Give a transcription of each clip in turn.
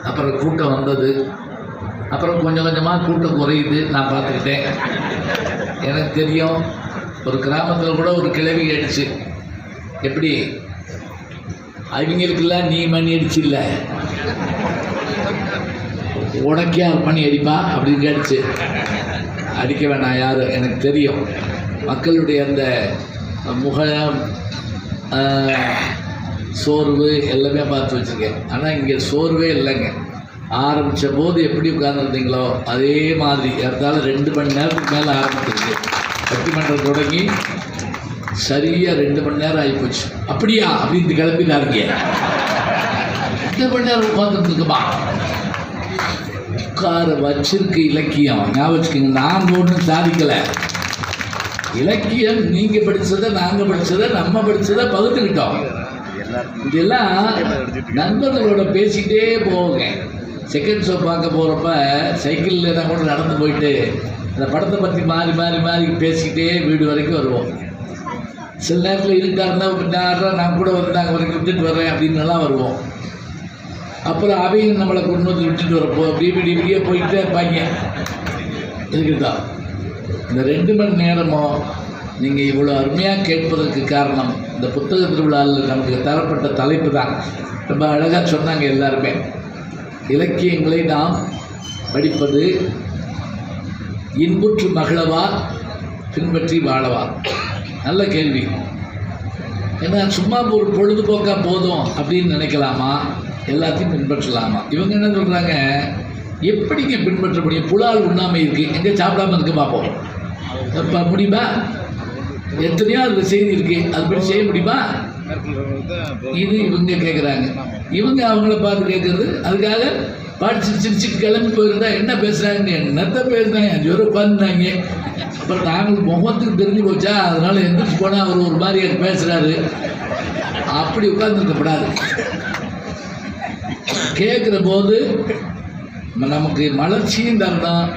அப்புறம் கூட்டம் வந்தது. அப்புறம் கொஞ்சம் கொஞ்சமாக கூட்டம் குறையுது. நான் பார்த்துக்கிட்டேன். எனக்கு தெரியும், ஒரு கிராமத்தில் கூட ஒரு கிழவி அடிச்சு, எப்படி அவங்களுக்கெல்லாம் நீ மணி அடிச்சு இல்லை, உனக்கே அவர் மணி அடிப்பா அப்படின்னு அடிச்சு. அடிக்க வேணாம் யாரும், எனக்கு தெரியும். மக்களுடைய அந்த முகம், சோர்வு எல்லாமே பார்த்து வச்சுருக்கேன். ஆனால் இங்கே சோர்வே இல்லைங்க. ஆரம்பித்த போது எப்படி உட்கார்ந்துருந்தீங்களோ அதே மாதிரி இருந்தாலும் 2 மணி நேரத்துக்கு மேலே ஆரம்பிச்சிருக்கு. பட்டிமன்றம் தொடங்கி சரியாக 2 மணி நேரம் ஆகிப்போச்சு. அப்படியா அப்படின்னு கிளம்பினாருங்க. 2 மணி நேரம் உட்காந்துருக்குமா? உட்கார வச்சிருக்கு இலக்கியம். ஞாபகம் வச்சுக்கோங்க, நாங்கள் ஒன்றும் சாதிக்கலை. இலக்கியம் நீங்கள் படித்ததை, நாங்கள் படித்ததை, நம்ம படித்ததை பகுத்துக்கிட்டோம். இதெல்லாம் நண்பர்களோட பேசிக்கிட்டே போவோங்க. செகண்ட் ஷோ பார்க்க போகிறப்ப சைக்கிளில் நான் கூட நடந்து போயிட்டு அந்த படத்தை பற்றி மாறி மாறி மாறி பேசிக்கிட்டே வீடு வரைக்கும் வருவோம். சில நேரத்தில் இருக்காருன்னா பின்னாடுறா நான் கூட வந்து நாங்கள் வரைக்கும் விட்டுட்டு வரேன் அப்படின்னுலாம் வருவோம். அப்புறம் அவையும் நம்மளை கொண்டு வந்து விட்டுட்டு வரப்போ அப்படியே இப்படியே போய்கிட்டே இருப்பாங்க. இதுக்கு தான் இந்த 2 மணி நேரமும் நீங்கள் இவ்வளோ அருமையாக கேட்பதற்கு காரணம் இந்த புத்தக திருவிழாவில் நமக்கு தரப்பட்ட தலைப்பு தான். ரொம்ப அழகாக சொன்னாங்க எல்லாருமே. இலக்கியங்களை நாம் படிப்பது இன்புற்று மகிழவா பின்பற்றி வாழவா? நல்ல கேள்வி. ஏன்னா சும்மா ஒரு பொழுதுபோக்காக போதும் அப்படின்னு நினைக்கலாமா, எல்லாத்தையும் பின்பற்றலாமா? இவங்க என்ன சொல்கிறாங்க, எப்படிங்க பின்பற்ற முடியும்? புலால் உண்ணாமை இருக்குது, எங்கே சாப்பிடாம இருக்க பார்ப்போம். அப்போ முடியுமா? எத்தனையோ அதில் செய்தி இருக்குது, அதுபடி செய்ய முடியுமா? இது இவங்க கேட்குறாங்க. இவங்க அவங்கள பார்த்து கேட்குறது. அதுக்காக பாட்டு சிரிச்சுட்டு கிளம்பி போயிருந்தா என்ன பேசுகிறாங்க, என்னத்தை பேசுகிறாங்க, 5 பேர் உட்காந்துட்டாங்க. அப்புறம் நாங்கள் முகத்துக்கு தெரிஞ்சு போச்சா, அதனால் எந்திரிச்சு போனால் அவர் ஒரு மாதிரி பேசுகிறாரு. அப்படி உட்காந்துருக்கப்படாது. கேட்குற போது நமக்கு மலர்ச்சியும் தரணும்,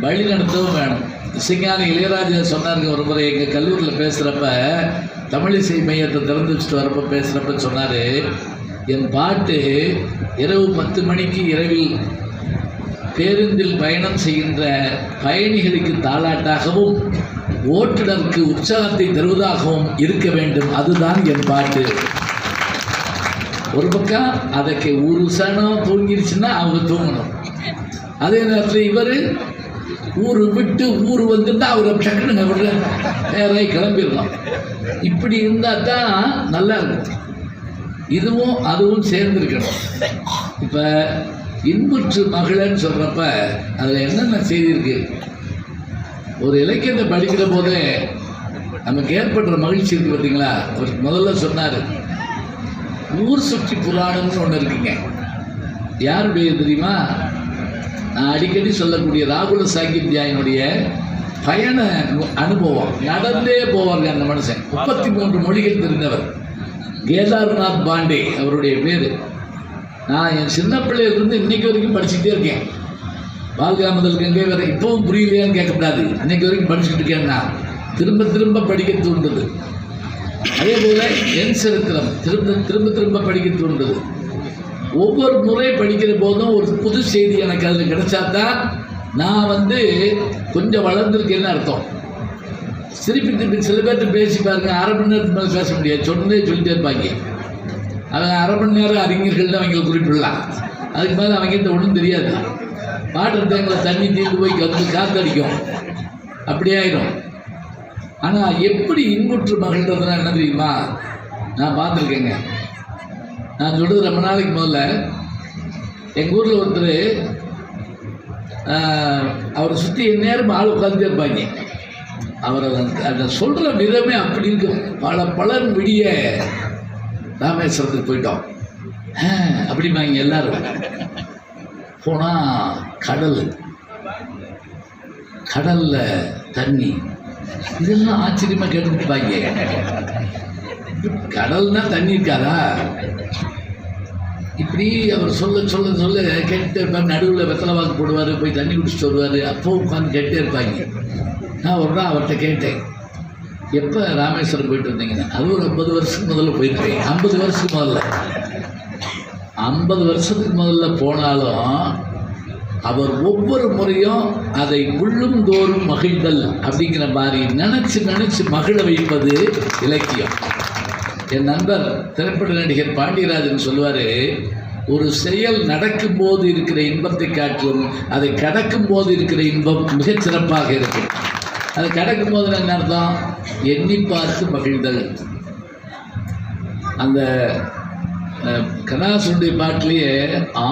வழி நடத்தவும் வேணும். இசைஞானி இளையராஜா சொன்னாருங்க ஒரு முறை எங்கள் கல்லூரியில் பேசுகிறப்ப, தமிழிசை மையத்தை திறந்து வச்சுட்டு வரப்போ பேசுகிறப்ப சொன்னார், என் பாட்டு இரவு 10 மணிக்கு இரவில் பேருந்தில் பயணம் செய்கின்ற பயணிகளுக்கு தாலாட்டாகவும் ஓட்டுநருக்கு உற்சாகத்தை தருவதாகவும் இருக்க வேண்டும், அதுதான் என் பாட்டு. ஒரு பக்கம் அதுக்கு ஒரு சனம் தூங்கிருச்சுன்னா அவங்க தூங்கணும். அதே நேரத்தில் இவர் ஊர் விட்டு ஊர் வந்துட்டா அவரை டக்குன்னு விடுற வேற கிளம்பிடலாம். இப்படி இருந்தால் தான் நல்லா இருக்கும். இதுவும் அதுவும் சேர்ந்துருக்கணும். இப்போ இன்புற்று மகிழன்னு சொல்கிறப்ப அதில் என்னென்ன செய்தி இருக்கு? ஒரு இலக்கியத்தை படிக்கிற போதே நமக்கு ஏற்படுற மகிழ்ச்சி இருக்குது பார்த்தீங்களா? அவர் முதல்ல சொன்னார், ஊர் சுற்றி புராணம்னு ஒன்று இருக்குங்க. யாருடைய தெரியுமா? நான் அடிக்கடி சொல்லக்கூடிய ராகுல சாகித்யாயினுடைய பயண அனுபவம். நடந்தே போவாங்க அந்த மனுஷன். 33 மொழிகள் தெரிந்தவர். கேதார்நாத் பாண்டே அவருடைய பேர். நான் என் சின்ன பிள்ளையிலிருந்து இன்னைக்கு வரைக்கும் படிச்சுக்கிட்டே இருக்கேன். பால்காமதல் கங்கை வரை இப்பவும் புரியலையான்னு கேட்கக்கூடாது. அன்னைக்கு வரைக்கும் படிச்சுக்கிட்டு இருக்கேன்னா திரும்ப திரும்ப படிக்க தூண்டுது. அதே போல் என் சரித்திரம் திரும்ப திரும்ப படிக்க தூண்டுது. ஒவ்வொரு முறை படிக்கிற போதும் ஒரு புது செய்தி எனக்கு அதில் கிடைச்சாதான் நான் கொஞ்சம் வளர்ந்துருக்கேன்னு அர்த்தம். திருப்பி சில பேர்கிட்ட பேசி பாருங்க, அரை மணி நேரத்துக்கு மேலே பேச முடியாது, சொல்லிட்டே இருப்பாங்க. அவங்க அரை மணி நேரம் அறிஞர்கள் தான் அவங்க குறிப்பிடலாம். அதுக்கு மேலே அவங்ககிட்ட ஒன்றும் தெரியாது. வாட்டர் டேங்கில் தண்ணி தீர்ந்து போய் காத்தடிக்கும், அப்படி ஆயிடும். ஆனால் எப்படி இன்புற்று மகிழ்றதுனா என்ன தெரியுமா? நான் பார்த்துருக்கேங்க. நான் சொல்கிறது ரொம்ப நாளைக்கு முதல்ல எங்கள் ஊரில் ஒருத்தர், அவரை சுற்றி எந்நேரம் ஆள் உட்காந்துட்டே இருப்பாங்க. அவர் அதை சொல்கிற விதமே அப்படி இருக்கும். பலன் விடிய ராமேஸ்வரத்துக்கு போயிட்டோம் அப்படிம்பாங்க எல்லாரும். போனால் கடலில் தண்ணி, இதெல்லாம் ஆச்சரியமாக கேட்டுருப்பாங்க. கடல்னா தண்ணி இருக்காதா? இப்படி அவர் சொல்ல கேட்டுட்டே இருப்பாங்க. நடுவில் வெத்தலை வாக்கு போடுவார், போய் தண்ணி குடிச்சிட்டு வருவார். அப்போ உட்காந்து கேட்டே இருப்பாங்க. நான் ஒரு நாள் அவர்கிட்ட கேட்டேன், எப்போ ராமேஸ்வரம் போயிட்டு வந்தீங்கன்னா? அது ஒரு 50 வருஷத்துக்கு முதல்ல போயிருப்பேன். 50 வருஷத்துக்கு முதல்ல 50 வருஷத்துக்கு முதல்ல போனாலும் அவர் ஒவ்வொரு முறையும் அதை உள்ளும் தோறும் மகிழ்தல் அப்படிங்கிற மாதிரி நினச்சி மகிழ வைப்பது இலக்கியம். என் நண்பர் திரைப்பட நடிகர் பாண்டியராஜன் சொல்லுவார், ஒரு செயல் நடக்கும்போது இருக்கிற இன்பத்தை காட்டிலும் அதை கடக்கும்போது இருக்கிற இன்பம் மிகச்சிறப்பாக இருக்கும். அதை கடக்கும்போது என்ன அர்த்தம்? எண்ணி பார்த்து மகிழ்தல். அந்த கண்ணாசுடைய பாட்டிலேயே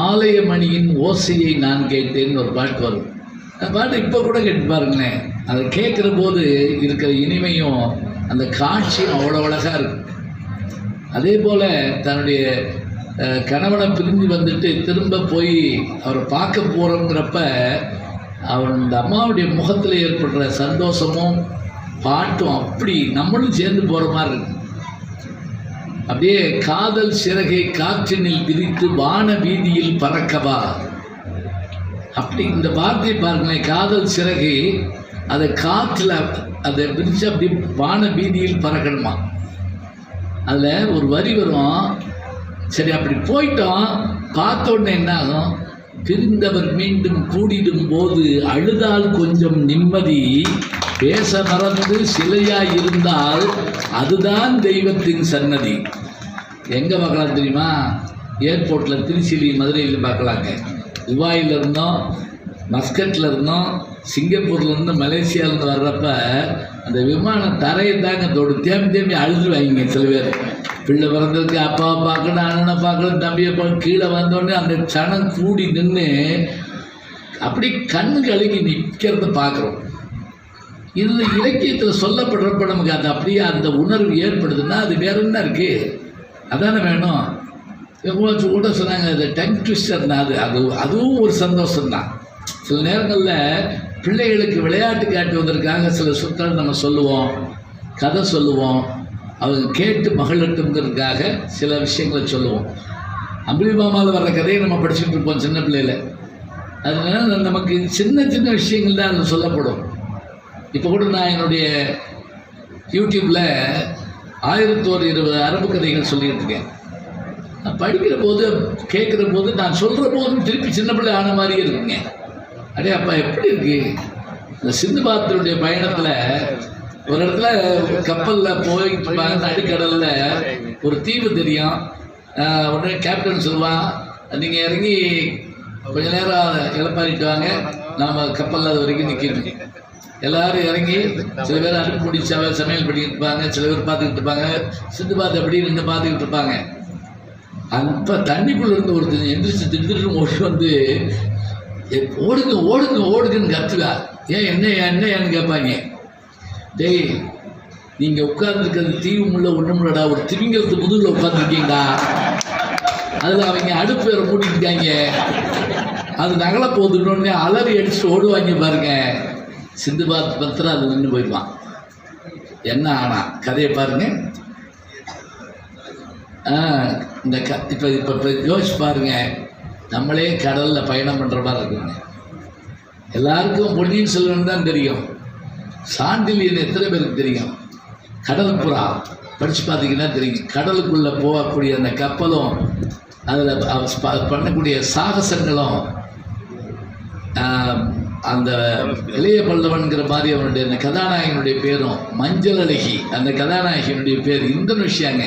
ஆலய மணியின் ஓசையை நான் கேட்டேன்னு ஒரு பாட்டு வரும். அந்த பாட்டு இப்போ கூட கேட்டு பாருங்களேன். அதை கேட்குற போது இருக்கிற இனிமையும் அந்த காட்சியும் அவ்வளோ அழகாக இருக்கும். அதே போல் தன்னுடைய கணவனை பிரிஞ்சு வந்துட்டு திரும்ப போய் அவரை பார்க்க போகிறோங்கிறப்ப அவர் அந்த அம்மாவுடைய முகத்தில் ஏற்படுற சந்தோஷமும் பாட்டும் அப்படி நம்மளும் சேர்ந்து போகிற மாதிரி இருக்கு. அப்படியே காதல் சிறகை காற்றினில் விரித்து வான வீதியில் பறக்கவா, அப்படி இந்த வார்த்தையை பாருங்களேன். காதல் சிறகை அதை காற்றில் அதை விரித்து அப்படி வான வீதியில் பறக்கணுமா. அதில் ஒரு வரி வரும். சரி, அப்படி போயிட்டோம். பார்த்த உடனே என்ன ஆகும்? பிரிந்தவர் மீண்டும் கூடிடும் போது அழுதால் கொஞ்சம் நிம்மதி, பேச மறந்து சிலையாய் இருந்தால் அதுதான் தெய்வத்தின் சன்னதி. எங்கே பார்க்கலாம் தெரியுமா? ஏர்போர்ட்டில் திருச்சியிலையும் மதுரையிலையும் பார்க்கலாங்க. துபாயில் இருந்தோம், மஸ்கட்டில் இருந்தோம், சிங்கப்பூர்லேருந்து மலேசியாவிலேருந்து வர்றப்ப அந்த விமானம் தரையை தாங்க தேம்பி அழுதுவாங்க சில பேர். பிள்ளை பிறந்ததுக்கு அப்பாவை பார்க்கணும், அண்ணனை பார்க்கணும், தம்பியை பார்க்க, கீழே வந்தோடனே அந்த சனம் கூடி நின்று அப்படி கண்ணு கழுகி நிற்கிறத பார்க்குறோம். இது இலக்கியத்தில் சொல்லப்படுறப்ப நமக்கு அது அப்படியே அந்த உணர்வு ஏற்படுதுன்னா அது வேற என்ன இருக்குது? அதானே வேணும். கூட சொன்னாங்க அது டங் ட்விஸ்டர்னா அதுவும் ஒரு சந்தோஷம்தான். சில நேரங்களில் பிள்ளைகளுக்கு விளையாட்டு காட்டுவதற்காக சில சொற்கள் நம்ம சொல்லுவோம், கதை சொல்லுவோம், அவங்க கேட்டு மகிழட்டுங்கிறதுக்காக சில விஷயங்களை சொல்லுவோம். அம்புலி மாமாவில் வர்ற கதையை நம்ம படிச்சுட்டு இருப்போம் சின்ன பிள்ளையில். அதனால நமக்கு சின்ன சின்ன விஷயங்கள் தான் அது சொல்லப்படும். இப்போ கூட நான் என்னுடைய யூடியூப்பில் 1020 அரபு கதைகள் சொல்லிகிட்டு இருக்கேன். நான் படிக்கிற போது கேட்குற போது நான் சொல்கிற போது திருப்பி சின்ன பிள்ளை ஆன மாதிரியே இருக்குங்க. அடே அப்பா எப்படி இருக்கு? இந்த சிந்துபாத்தினுடைய பயணத்தில் ஒரு இடத்துல கப்பலில் போயிட்டு நடுக்கடலில் ஒரு தீவு தெரியும். உடனே கேப்டன் சொல்லுவான், நீங்கள் இறங்கி கொஞ்ச நேரம் இழப்பாரிட்டு வாங்க, நாம் கப்பலில் அது வரைக்கும் நிற்கணும். எல்லோரும் இறங்கி சில பேர் அடுப்பு முடிச்சாவே சமையல் பண்ணிக்கிட்டு இருப்பாங்க, சில பேர் பார்த்துக்கிட்டு இருப்பாங்க, சிந்துபாத் அப்படி நின்று பார்த்துக்கிட்டு இருப்பாங்க. அப்போ தண்ணிக்குள்ளே இருந்து ஒருத்தர் எந்திரிச்சு திடீர்னு ஓடி வந்து ஓடுங்க ஓடுங்க ஓடுங்கன்னு கத்துவா. ஏன் என்னன்னு கேட்பாங்க. டேய், நீங்கள் உட்கார்ந்துருக்கிறது தீவு முள்ள ஒன்றும் இல்லடா, ஒரு திமிங்கலத்து முதுகில் உட்காந்துருக்கீங்கடா. அதில் அவங்க அடுப்பு வேறு மூட்டிருக்காங்க, அது நகலை போதுன்னொடனே அலறி அடிச்சுட்டு ஓடுவாங்க பாருங்க. சிந்துபாத் பத்திரம் அது நின்று போயிடுவான். என்ன ஆனா கதையை பாருங்க. இந்த இப்போ யோசிச்சு பாருங்க, நம்மளே கடலில் பயணம் பண்ணுற மாதிரி இருக்குங்க. எல்லாருக்கும் பொன்னியின் செல்வன் தான் தெரியும், சாண்டிலியன் எத்தனை பேருக்கு தெரியும்? கடல் புறா படித்து பார்த்தீங்கன்னா தெரியும். கடலுக்குள்ளே போகக்கூடிய அந்த கப்பலும் அதில் பண்ணக்கூடிய சாகசங்களும் அந்த இளைய பல்லவன்கிற மாதிரி அவனுடைய அந்த கதாநாயகனுடைய பேரும் மஞ்சள் அழகி, அந்த கதாநாயகியினுடைய பேர் இந்தோனேஷியாங்க.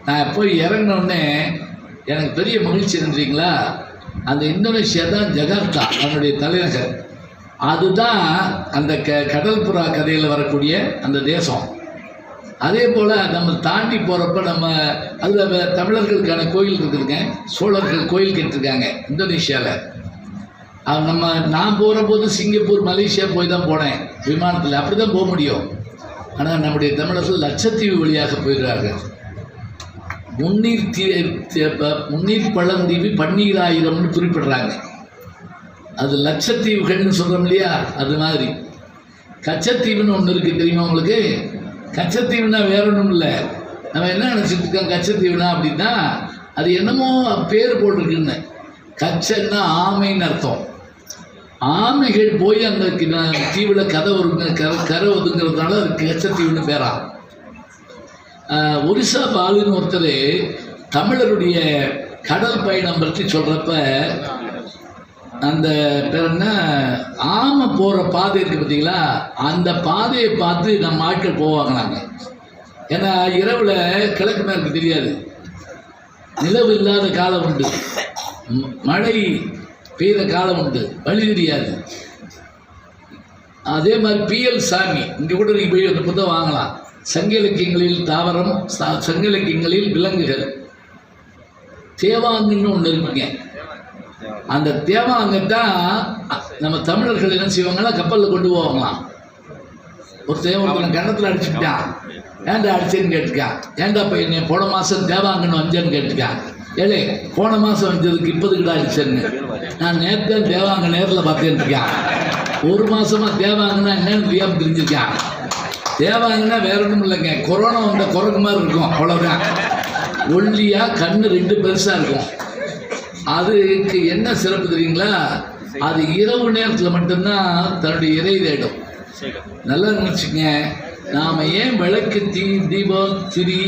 நான் போய் இறங்கினோடனே எனக்கு பெரிய மகிழ்ச்சி இருந்துறீங்களா. அந்த இந்தோனேஷியா தான் ஜகார்த்தா, அதனுடைய தலைநகர். அதுதான் அந்த கடல் புறா கதையில் வரக்கூடிய அந்த தேசம். அதே போல் நம்ம தாண்டி போகிறப்ப நம்ம அதில் தமிழர்களுக்கான கோயில் இருக்குதுங்க. சோழர்கள் கோயில் கேட்டிருக்காங்க இந்தோனேஷியாவில். நான் போகிற போது சிங்கப்பூர் மலேசியா போய் தான் போனேன் விமானத்தில், அப்படி தான் போக முடியும். ஆனால் நம்முடைய தமிழர்கள் லட்சத்தீவு வழியாக போயிடுறார்கள். முன்னீர் பழந்தீவு 12,000 குறிப்பிடுறாங்க. அது லட்சத்தீவுகள்னு சொல்கிறோம் இல்லையா, அது மாதிரி. கச்சத்தீவுன்னு ஒன்று இருக்குது தெரியுமா உங்களுக்கு? கச்சத்தீவுனா வேற ஒன்றும் இல்லை. நம்ம என்ன நினச்சிட்டு இருக்கோம் கச்சத்தீவுனா அப்படின்னா அது என்னமோ பேர் போட்டிருக்குன்னு. கச்சன்னா ஆமைன்னு அர்த்தம். ஆமைகள் போய் அந்த தீவில் கரை ஒதுங்கிறதுனால அது கச்சத்தீவுன்னு பேரா. ஒரிசா பாலுன்னு ஒருத்தர் தமிழருடைய கடல் பயணம் பற்றி சொல்கிறப்ப அந்த பேர் என்ன ஆமை போகிற பாதை இருக்குது பார்த்தீங்களா, அந்த பாதையை பார்த்து நம்ம ஆட்கள் போவாங்களாங்க. ஏன்னா இரவில் கிழக்கு மேற்கு தெரியாது, நிலவு இல்லாத காலம் உண்டு, மழை பெய்கிற காலம் உண்டு, வழி தெரியாது. அதே மாதிரி பிஎல் சாமி இங்கே கூட நீங்கள் போய் அந்த புத்தகம் வாங்கலாம். சங்க இலக்கியங்களில் தாவரம், சங்க இலக்கியங்களில் விலங்குகள், தேவாங்குன்னு ஒன்று இருக்குங்க. அந்த தேவாங்கத்தான் நம்ம தமிழர்கள் என்ன செய்வாங்கன்னா கப்பலில் கொண்டு போவாங்களாம். ஒரு தேவன் கன்னத்தில் அடிச்சுக்கிட்டான், ஏன்டா அடிச்சேன்னு கேட்டுக்கான். ஏன்டா பையனே போன மாதம் தேவாங்கன்னு வந்தேன்னு கேட்டுக்கான். ஏழை போன மாதம் வந்ததுக்கு இப்போதுக்கிட்ட அடிச்சேன்னு. நான் நேற்று தேவாங்க நேரில் பார்த்தேன்னு இருக்கான். ஒரு மாதமாக தேவாங்கன்னா என்னன்னு தெரியாமல் தெரிஞ்சிருக்கான். தேவாங்கன்னா வேற ஒன்றும் இல்லைங்க, கொரோனா வந்த குரங்கு மாதிரி இருக்கும், அவ்வளோதான். ஒல்லியாக கண்ணு 2 பெருசாக இருக்கும். அதுக்கு என்ன சிறப்பு தெரியுங்களா, அது இரவு நேரத்தில் மட்டும்தான் தன்னுடைய இறை தேடும். நல்லா நினச்சிங்க, நாம் ஏன் விளக்கு தீபம் திரி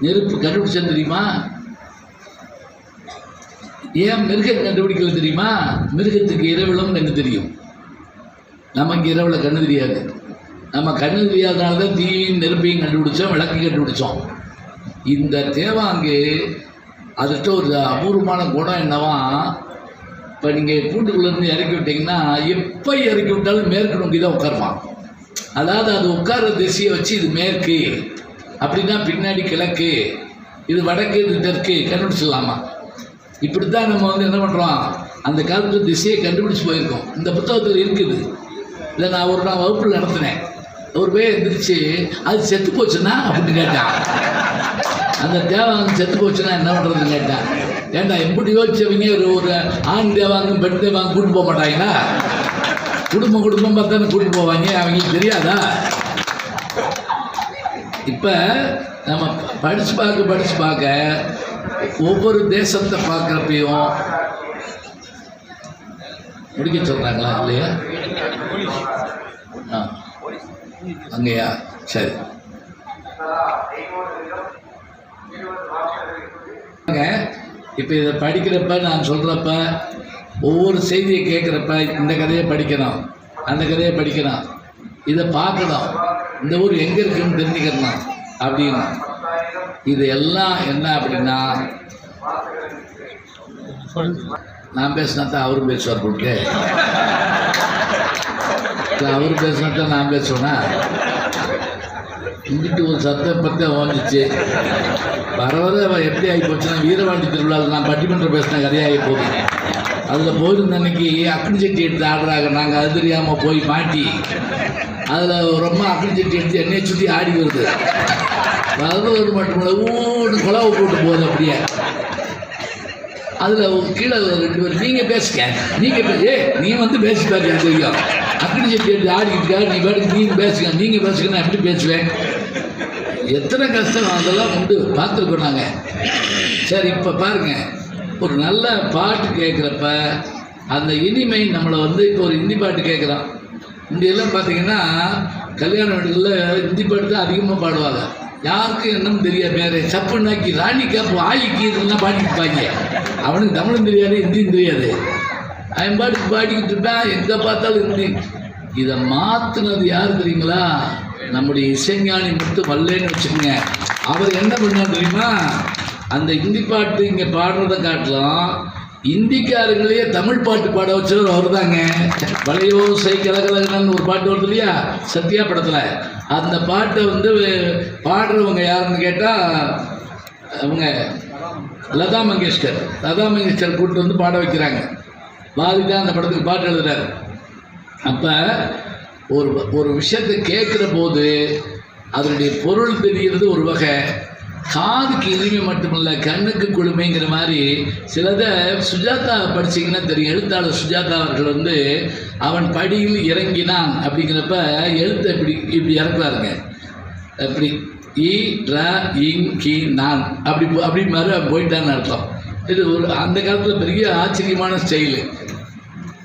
நெருப்பு கண்டுபிடிச்சோன்னு தெரியுமா? ஏன் மிருகம் கண்டுபிடிக்கல தெரியுமா? மிருகத்துக்கு இரவிலும் கண்ணு தெரியும், நமக்கு இரவில் கண்ணு தெரியாது. நம்ம கண்ணு தெரியாதனால தான் தீயும் நெருப்பையும் கண்டுபிடிச்சோம், விளக்கு கண்டுபிடிச்சோம். இந்த தேவாங்கு அதுகிட்ட ஒரு அபூர்வமான குணம் என்னவா, இப்போ நீங்கள் கூட்டுக்குள்ளேருந்து இறக்கி விட்டிங்கன்னா எப்போ இறக்கி விட்டாலும் மேற்கு நோக்கி தான் உட்காருவான். அதாவது அது உட்கார்ற திசையை வச்சு இது மேற்கு அப்படின்னா பின்னாடி கிழக்கு, இது வடக்கு, இது தெற்கு கண்டுபிடிச்சிடலாமா? இப்படி தான் நம்ம வந்து என்ன பண்ணுறோம், அந்த காலத்தில் திசையை கண்டுபிடிச்சி போயிருக்கோம். இந்த புத்தகத்தில் இருக்குது. இல்லை நான் ஒரு நாள் வகுப்பில் நடத்தினேன். ஒரு பேர் எந்திரிச்சு அது செத்து போச்சுன்னா அப்படின்னு கேட்டான். அந்த தேவாங்க செத்து போச்சுன்னா என்ன பண்ணுறதுன்னு கேட்டான். ஏன்டா எப்படி யோசிச்சவங்க ஒரு ஆண் தேவாங்க பெண் தேவாங்க கூட்டு போக மாட்டாங்களா? குடும்பம் பார்த்தானே கூட்டு போவாங்க, அவங்களுக்கு தெரியாதா? இப்போ நம்ம படித்து பார்க்க ஒவ்வொரு தேசத்தை பார்க்குறப்பையும் முடிக்க சொல்கிறாங்களா இல்லையா? அங்கேயா? சரி. இப்போ இதை படிக்கிறப்ப நான் சொல்கிறப்ப ஒவ்வொரு செய்தியை கேட்குறப்ப இந்த கதையை படிக்கணும், அந்த கதையை படிக்கணும், இதை பார்க்கணும், இந்த ஊர் எங்கே இருக்குன்னு தெரிஞ்சுக்கணும் அப்படின்னு. இது எல்லாம் என்ன அப்படின்னா, நான் பேசினா தான் அவரும் பேசுவார் கொடுக்க, அவர் பேசினா தான் நான் பேசுவேன்னா. இங்கிட்டு ஒரு சத்தம் பற்றி ஓஞ்சிச்சு. வர எப்படி ஆகி போச்சுன்னா, வீரவாண்டி திருவிழாவில் நான் பட்டிமன்றம் பேசின கதையாகி போகுது. அதில் போயிருந்த அன்னைக்கு அக்னி சட்டி எடுத்து ஆடுறாங்க. நாங்கள் அது தெரியாமல் போய் மாட்டி அதில் ரொம்ப அக்னி சட்டி எடுத்து என்னையை சுற்றி ஆடி வருது. வரது மட்டும் ஊடு குழவை போட்டு போகுது. அப்படியே அதில் கீழே 2 பேர் நீங்கள் பேசுங்க, நீ வந்து பேசிப்பாரு, எனக்கு தெரியும். அக்னி சட்டி எடுத்து ஆடிக்கிட்டு நீ பாட்டுக்கு நீங்கள் பேசுங்க நான் எப்படி பேசுவேன்? எத்தனை கஷ்டம் அதெல்லாம் உண்டு, பார்த்துருக்கோம் நாங்கள். சரி, இப்போ பாருங்கள், ஒரு நல்ல பாட்டு கேட்குறப்ப அந்த இனிமை நம்மளை வந்து இப்போ ஒரு ஹிந்தி பாட்டு கேட்குறோம். இந்தியெல்லாம் பார்த்தீங்கன்னா கல்யாண வீடுகளில் ஹிந்தி பாட்டு தான் அதிகமாக பாடுவாங்க. யாருக்கும் என்னன்னு தெரியாது. வேறு சப்புனாக்கி ராணி கேப்பு ஆயிக்கு இதெல்லாம் பாடிக்கிட்டுப்பாங்க. அவனுக்கு தமிழும் தெரியாது, ஹிந்தியும் தெரியாது. அவன் பாட்டுக்கு பாடிக்கிட்டு இருப்பான், எங்கே பார்த்தாலும் ஹிந்தி. இதை மாற்றினது யார் தெரியுங்களா? நம்முடைய இசைஞானி மட்டும் வரலன்னு வச்சுக்கோங்க. அவர் என்ன பண்ணார் தெரியுமா? அந்த ஹிந்தி பாட்டு இங்கே பாடுறதை காட்டலாம், இந்திக்காரங்களையே தமிழ் பாட்டு பாட வச்சவர் அவர் தாங்க. வளையோசை கலகலகன்னு ஒரு பாட்டு வருது இல்லையா, சத்யா படத்தில். அந்த பாட்டை வந்து பாடுறவங்க யாருன்னு கேட்டால் அவங்க லதா மங்கேஷ்கர் கூப்பிட்டு வந்து பாட வைக்கிறாங்க. வாலி தான் அந்த படத்துக்கு பாட்டு எழுதுறாரு. அப்போ ஒரு விஷயத்தை கேட்குற போது அதனுடைய பொருள் தெரிகிறது ஒரு வகை, காதுக்கு இனிமை மட்டுமில்லை கண்ணுக்கு குளுமைங்கிற மாதிரி. சிலதை சுஜாதா படிச்சிங்கன்னா தெரியும். எழுத்தாளர் சுஜாதா அவர்கள் வந்து அவன் படியில் இறங்கினான் அப்படிங்கிறப்ப எழுத்தை இப்படி இறக்குறாருங்க. அப்படி நான் அப்படி மாதிரி போயிட்டான்னு அர்த்தம். இது ஒரு அந்த காலத்தில் பெரிய ஆச்சரியமான ஸ்டைலு.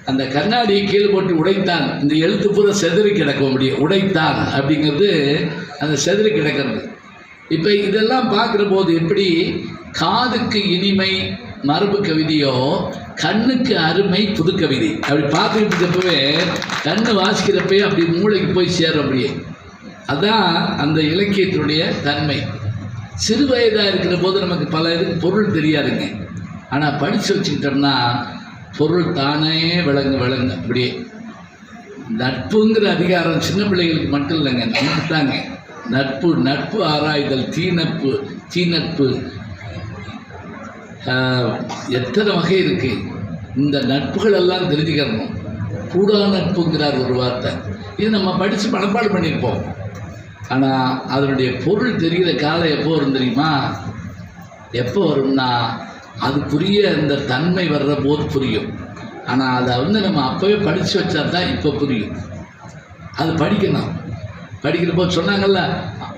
அந்த கண்ணாடியை கீழே போட்டு உடைத்தான், இந்த எழுத்து பூரா செதறி கிடக்க முடியும். உடைத்தான் அப்படிங்கிறது அந்த செதறி கிடக்கிறது. இப்போ இதெல்லாம் பார்க்குற போது எப்படி காதுக்கு இனிமை, மரபு கவிதையோ கண்ணுக்கு அருமை புது கவிதை. அப்படி பார்த்துக்கிட்டு இருக்கப்பவே கண்ணு வாசிக்கிறப்பே அப்படி மூளைக்கு போய் சேரும். அப்படியே அதான் அந்த இலக்கியத்தினுடைய தன்மை. சிறு வயதாக இருக்கிற போது நமக்கு பல இதுக்கு பொருள் தெரியாதுங்க. ஆனால் படித்து வச்சுக்கிட்டோம்னா பொருள் தானே விளங்கு அப்படியே. நட்புங்கிற அதிகாரம் சின்ன பிள்ளைகளுக்கு மட்டும் இல்லைங்க, நமக்கு தாங்க. நட்பு ஆராய்தல், தீநட்பு எத்தனை வகை இருக்குது. இந்த நட்புகள் எல்லாம் தெரிஞ்சுக்கிறணும். கூடா நட்புங்கிறார் ஒரு வார்த்தை. இது நம்ம படித்து மனப்பாடு பண்ணியிருப்போம். ஆனால் அதனுடைய பொருள் தெரிகிற காலம் எப்போ வரும் தெரியுமா? எப்போ வரும்னா அதுக்குரிய இந்த தன்மை வர்ற போது புரியும். ஆனால் அதை நம்ம அப்போவே படித்து வச்சா தான் இப்போ புரியும். அது படிக்கணும். படிக்கிற போது சொன்னாங்கல்ல,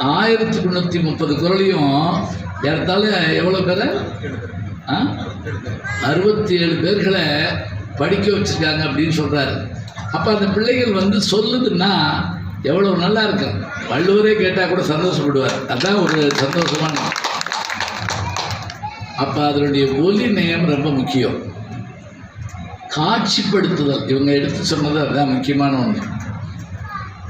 1330 குறளையும் ஏறத்தால எவ்வளோ பேரை 67 பேர்களை படிக்க வச்சுருக்காங்க அப்படின்னு சொல்கிறாரு. அப்போ அந்த பிள்ளைகள் சொல்லுதுன்னா எவ்வளோ நல்லா இருக்கும். வள்ளுவரே கேட்டால் கூட சந்தோஷப்படுவார். அதுதான் ஒரு சந்தோஷமான. அப்போ அதனுடைய ஒலி நயம் ரொம்ப முக்கியம். காட்சிப்படுத்துதல் இவங்க எடுத்து சொன்னது அதுதான் முக்கியமான ஒன்று.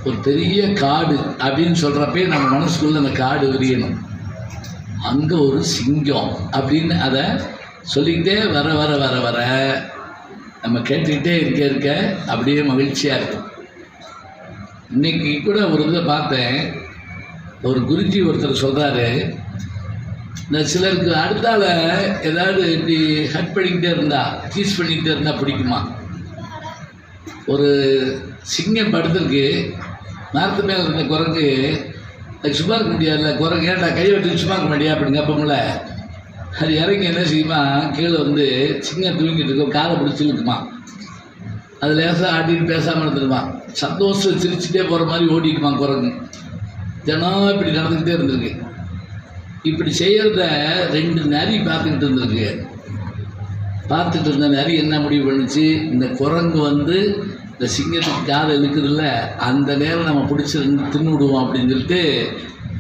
ஒரு பெரிய காடு அப்படின்னு சொல்கிறப்பே நம்ம மனசுக்குள்ளே அந்த காடு விரியணும். அங்கே ஒரு சிங்கம் அப்படின்னு அதை சொல்லிக்கிட்டே வர நம்ம கேட்டுக்கிட்டே இருக்க அப்படியே மகிழ்ச்சியாக இருக்கும். இன்றைக்கி கூட ஒரு இதை பார்த்தேன். ஒரு குருஜி ஒருத்தர் சொல்கிறாரு, இந்த சிலருக்கு அடுத்தால ஏதாவது இப்படி ஹட் பண்ணிக்கிட்டே டீஸ் பண்ணிக்கிட்டே இருந்தால் பிடிக்குமா. ஒரு சிங்கம் படுத்திருக்கு, மரத்து மேலே இருந்த குரங்கு சும்மா இருக்க முடியாதுல்ல. குரங்கு ஏன்டா கையை வெட்டி சும்மா இருக்க மாட்டியா அப்படின்னு கேட்போம்ல. அது இறங்கி என்ன செய்யுமா, கீழே சிங்கம் தூங்கிட்டு இருக்கும், காலை பிடிச்சி இருக்குமா. அது லேசாக ஆட்டிட்டு பேசாமல் இருந்துருமா. சந்தோஷம் சிரிச்சுட்டே போகிற மாதிரி ஓடிக்குமா குரங்கு. தினம் இப்படி நடந்துக்கிட்டே இருந்திருக்கு. இப்படி செய்கிறத 2 நரி பார்த்துக்கிட்டு இருந்த நரி என்ன முடிவு பண்ணுச்சு, இந்த குரங்கு இந்த சிங்கத்துக்கு காதை இழுக்குதுல்ல, அந்த நேரம் நம்ம பிடிச்சி தின்னு விடுவோம் அப்படின்னு சொல்லிட்டு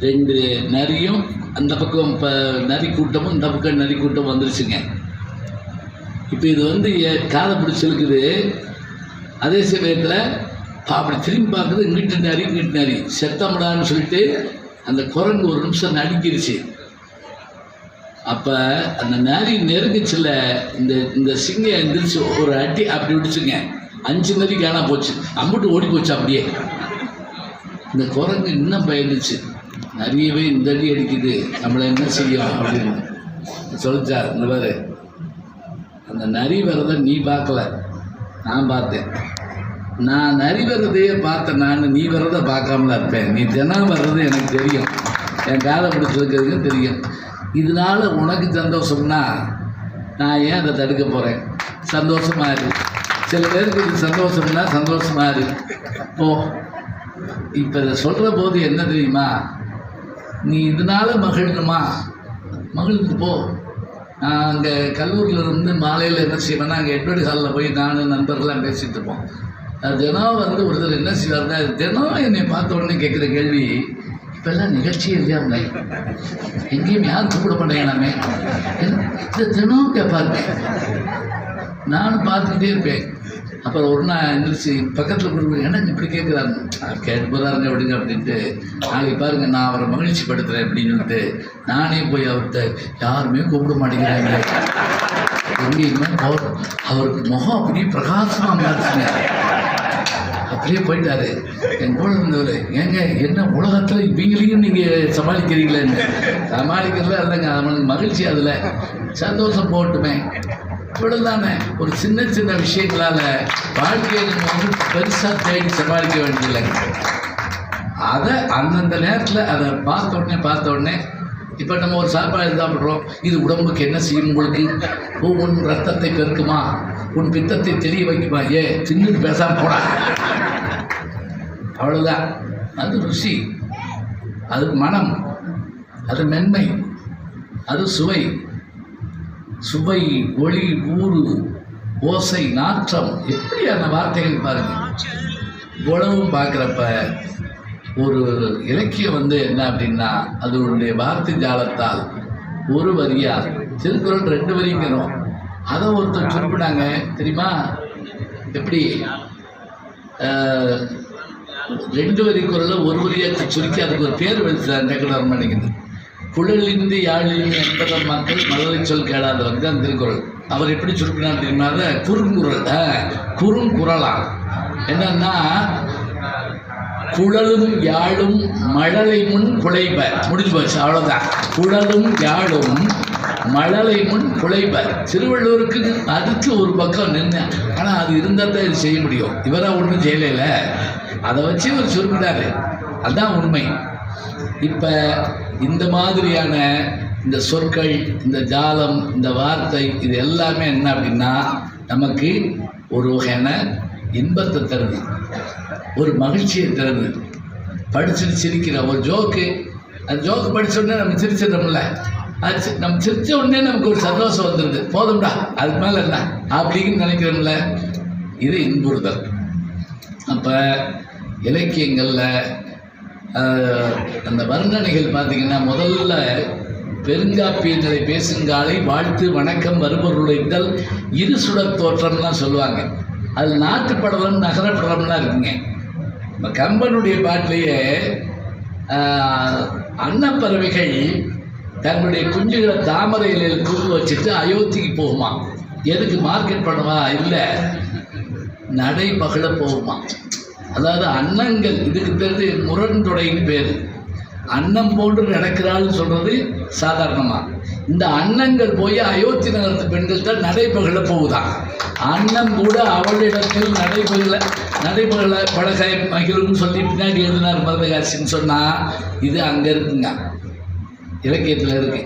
2 நரியும் அந்த பக்கம் இப்போ நரி கூட்டமும் இந்த பக்கம் நரி கூட்டம் வந்துருச்சுங்க. இப்போ இது காதை பிடிச்சி இழுக்குது. அதே சமயத்தில் அப்படி திரும்பி பார்க்குது, இங்கிட்டு நரி செத்தமுடான்னு சொல்லிட்டு அந்த குரங்கு ஒரு நிமிஷம் நடிக்கிருச்சு. அப்போ அந்த நரி நெருங்கிச்சில்ல, இந்த சிங்கம் எந்திரிச்சு ஒரு அடி அப்படி விடுச்சுங்க. 5 நரி காணா போச்சு, அம்பிட்டு ஓடி போச்சு. அப்படியே இந்த குரங்கு இன்னும் பயந்துச்சு, நிறையவே இந்த அடி அடிக்குது, நம்மளை என்ன செய்யும் அப்படின்னு சொல்லிச்சா. இந்த பாரு, அந்த நரி வர்றதை நீ பார்க்கல, நான் பார்த்தேன். நான் நரி வர்றதையே பார்த்தேன், நீ வர்றதை பார்க்காமல இருப்பேன். நீ தினம் வர்றது எனக்கு தெரியும், என் காதை பிடிச்சிருக்கிறதுக்கும் தெரியும். இதனால் உனக்கு சந்தோஷம்னா நான் ஏன் அதை தடுக்க போகிறேன்? சந்தோஷமாக இருக்கு. சில பேருக்கு இது சந்தோஷம்னா சந்தோஷமாக இருக்கு. இப்போ இதை சொல்கிற போது என்ன தெரியுமா, நீ இதனால் மகிழணுமா, மகிழ்ந்து போ. நான் அங்கே கல்லூரியில் மாலையில் என்ன செய்வேன்னா, அங்கே எட்வர்டு ஹாலில் போய் நான் நண்பர்கள்லாம் பேசிகிட்டு இருப்போம். தினம் ஒருத்தர் என்ன செய்வார்னா, தினம் என்னை பார்த்த உடனே கேட்குற கேள்வி, இப்போல்லாம் நிகழ்ச்சியே இல்லையாங்க, எங்கேயும் யாரும் கூப்பிட மாட்டேங்களாமே, இந்த தினம் கேட்பாருங்க. நானும் பார்த்துக்கிட்டே இருப்பேன். அப்புறம் ஒரு நாள் எந்திரிச்சு பக்கத்தில் கொடுப்பேன், எனக்கு இப்படி கேட்குறாங்க, கேட்டு போகிறாருங்க அப்படிங்க அப்படின்ட்டு. நாளைக்கு பாருங்கள் நான் அவரை மகிழ்ச்சி படுத்துகிறேன் அப்படின்னு சொல்லிட்டு நானே போய் அவர்கிட்ட, யாருமே கூப்பிட மாட்டேங்கிறாங்க, எங்கேயுமே அவருக்கு முகம் அப்படியே பிரகாசமாக மாறிச்சுங்க. அப்படியே போயிட்டாரு. என் கூட இருந்தவர், ஏங்க என்ன உலகத்தில் இவங்களையும் நீங்கள் சமாளிக்கிறீங்களேன்னு. சமாளிக்கிறதுல இல்லைங்க, அவனுக்கு மகிழ்ச்சி, அதில் சந்தோஷம் போட்டுமே. இவ்வளோதானே. ஒரு சின்ன விஷயங்களால் வாழ்க்கையை நம்ம பெருசாக தேடி சமாளிக்க வேண்டியதில்லைங்க. அதை அந்தந்த நேரத்தில் அதை பார்த்த உடனே இப்போ நம்ம ஒரு சாப்பாடு சாப்பிட்றோம், இது உடம்புக்கு என்ன செய்யும், உங்களுக்கு உன் ரத்தத்தை பெருக்குமா, உன் பித்தத்தை தெரிய வைக்குமா, தின்னு பேசாமல் போடா, அவ்வளோதான். அது ருசி, அது மனம், அது மென்மை, அது சுவை, ஒளி, ஊறு, ஓசை, நாற்றம், எப்படியான வார்த்தைகள் பாருங்கள். இவ்வளவும் பார்க்குறப்ப ஒரு இலக்கியம் என்ன அப்படின்னா, அதனுடைய வார்த்தை ஜாலத்தால் ஒரு வரியால், திருக்குறள் 2 வரிங்கிறோம், அதை ஒருத்தர் சுருப்பினாங்க தெரியுமா? எப்படி 2 வரி குரலை ஒரு வரியாக சுருக்கி அதுக்கு ஒரு பேர் வச்சுதான் டக்குனு வர மாட்டேங்குது. குழலிந்து யாழில் என்பத மக்கள் மலரை சொல் கேளாதவர் தான் திருக்குறள். அவர் எப்படி சுருப்பினார் தெரியுமா? குறுங்குறள். குறுங்குறளா என்னன்னா, குழலும் யாழும் மழலை முன் குழைப்ப, முடிஞ்சு போச்சு, அவ்வளோதான். குழலும் யாழும் மழலை முன் குழைப்ப. திருவள்ளுவருக்கு அதுக்கு ஒரு பக்கம் நின்று, ஆனால் அது இருந்தால் தான் இது செய்ய முடியும். இவராக ஒன்றும் செய்யலைல, அதை வச்சு ஒரு சுருப்பினார். அதுதான் உண்மை. இப்போ இந்த மாதிரியான இந்த சொற்கள், இந்த ஜாலம், இந்த வார்த்தை, இது எல்லாமே என்ன அப்படின்னா நமக்கு ஒரு வகையான இன்பத்தை தருது, ஒரு மகிழ்ச்சியை தருது. படிச்சுட்டு சிரிக்கிற ஒரு ஜோக்கு, அந்த ஜோக்கு படித்த உடனே நம்ம சிரிச்சிடறோம்ல, அது நம்ம சிரித்த உடனே நமக்கு ஒரு சந்தோஷம் வந்துடுது. போதும்டா, அதுக்கு மேலே என்ன அப்படின்னு நினைக்கிறோம்ல, இது இன்புறுதல். அப்போ இலக்கியங்களில் அந்த வர்ணனைகள் பார்த்திங்கன்னா, முதல்ல பெருங்காப்பியங்களை பேசுங்காலை வாழ்த்து வணக்கம் வருபொருளைத்தல் இரு சுடர் தோற்றம்லாம் சொல்லுவாங்க. அது நாட்டுப்படலம் நகரப்படம்லாம் இருக்குங்க. இப்போ கம்பனுடைய பாட்டிலேயே அன்னப்பறவைகள் தங்களுடைய குஞ்சுகளை தாமரை இலையில் கூண்டு வச்சுட்டு அயோத்திக்கு போகுமா. எதுக்கு? மார்க்கெட் பண்ணுவா? இல்லை, நடைபகழ போகுமா. அதாவது அன்னங்கள், இதுக்கு பேர் முரண்தொடைன்னு பேர். அன்னம் போன்று நடக்கிறாள்னு சொல்கிறது சாதாரணமாக. இந்த அன்னங்கள் போய் அயோத்தி நகரத்து பெண்கள் தான் நடைபகழ போகுதான். அன்னம் கூட அவளிடத்தில் நடைபகழ பழக மகிழும்னு சொல்லி பின்னாடி எழுதினார் மருதகாசின்னு சொன்னால், இது அங்கே இருக்குங்க, இலக்கியத்தில் இருக்கு.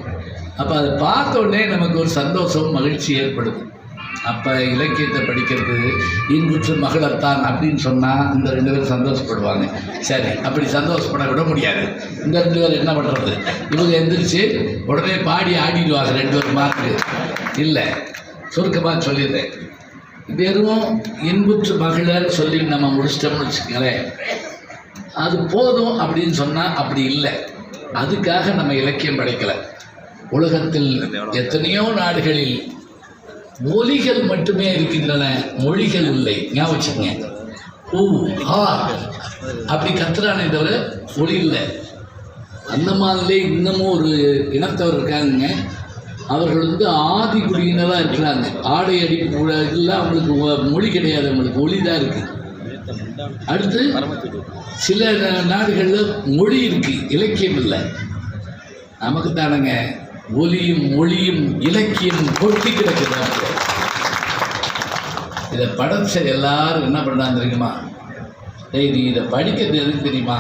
அப்போ அதை பார்த்த உடனே நமக்கு ஒரு சந்தோஷம், மகிழ்ச்சி ஏற்படுது. அப்போ இலக்கியத்தை படிக்கிறது இன்புற்று மகளத்தான் அப்படின்னு சொன்னால் இந்த 2 பேரும் சந்தோஷப்படுவாங்க. சரி, அப்படி சந்தோஷப்பட விட முடியாது. இந்த 2 பேர் என்ன பண்ணுறது? இவங்க எந்திரிச்சு உடனே பாடி ஆடிடுவாங்க 2 பேர் மார்க்கு. இல்லை, சுருக்கமாக சொல்லிடுறேன். வெறும் இன்புற்று மகளன்னு சொல்லி நம்ம முடிச்சிட்டோம்னு வச்சுக்கங்களேன், அது போதும் அப்படின்னு சொன்னால் அப்படி இல்லை. அதுக்காக நம்ம இலக்கியம் படைக்கலை. உலகத்தில் எத்தனையோ நாடுகளில் ஒலிகள் மட்டுமே இருக்கின்றன, மொழிகள் இல்லை. ஞாபகம் வச்சுக்கங்க. ஊ ஹா அப்படி கத்துறானே தவிர ஒலி இல்லை. அந்தமானிலே இன்னமும் ஒரு இனத்தவர் இருக்காங்க. அவர்கள் ஆதி குடியினராக இருக்கிறாங்க. ஆடை அடிப்பு கூட இல்லை, அவங்களுக்கு மொழி கிடையாது, அவங்களுக்கு ஒலி தான் இருக்குது. அடுத்து சில நாடுகளில் மொழி இருக்குது, இலக்கியம் இல்லை. நமக்கு தானங்க ஒலியும் மொழியும் இலக்கியம் கொட்டி கிடக்குது. இதை படைச்ச எல்லாரும் என்ன பண்ணுறாங்க தெரியுமா? நீ இதை படிக்கிறது எதுக்கு தெரியுமா?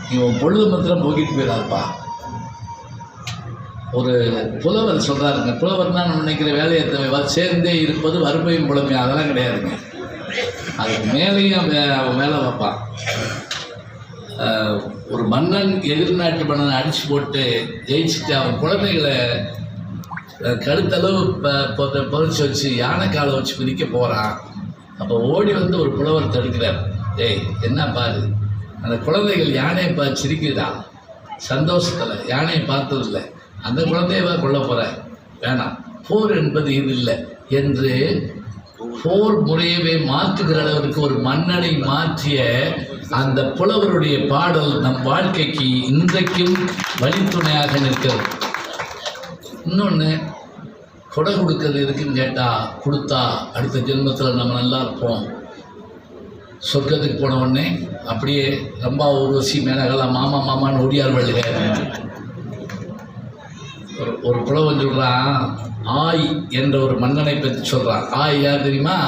நீ உன் பொழுது மாத்திரம் போக்கிட்டு போயிடாதுப்பா. ஒரு புலவர் சொல்கிறாருங்க. புலவர்னா நம்ம நினைக்கிற வேலையை சேர்ந்தே இருப்பது வறுமையும் புலமையும் அதெல்லாம் கிடையாதுங்க. அதுக்கு மேலேயும் அவன் வேலை வைப்பான். ஒரு மன்னன் எதிர்நாட்டு மன்னனை அடித்து போட்டு ஜெயிச்சுட்டு அவன் குழந்தைகளை கழுத்தளவு பொறிச்சு வச்சு யானை காலை வச்சு பிரிக்க போகிறான். அப்போ ஓடி வந்து ஒரு புலவர் தடுக்கிறார். ஏய், என்ன பாரு, அந்த குழந்தைகள் யானையை சிரிக்குதா சந்தோஷத்தில், யானையை பார்த்ததில்லை, அந்த குழந்தையவா கொல்ல போகிற, வேணாம், போர் என்பது இது இல்லை என்று போர் முறையவே மாற்றுகிற அளவிற்கு ஒரு மன்னனை மாற்றிய அந்த புலவருடைய பாடல் நம் வாழ்க்கைக்கு இன்றைக்கும் வழித்துணையாக நிற்கிறது. இன்னொன்று, கொடை கொடுக்கறது எதுக்குன்னு கேட்டால், கொடுத்தா அடுத்த ஜென்மத்தில் நம்ம நல்லா இருப்போம். சொர்க்கத்துக்கு போன உடனே அப்படியே ரொம்ப ஊர்வசி மேனகலாம் மாமா மாமான்னு ஒடியார் வழிக. ஒரு புலவன் சொல்கிறான், ஆய் என்ற ஒரு மன்னனை பற்றி சொல்கிறான். ஆய் யார் தெரியுமா?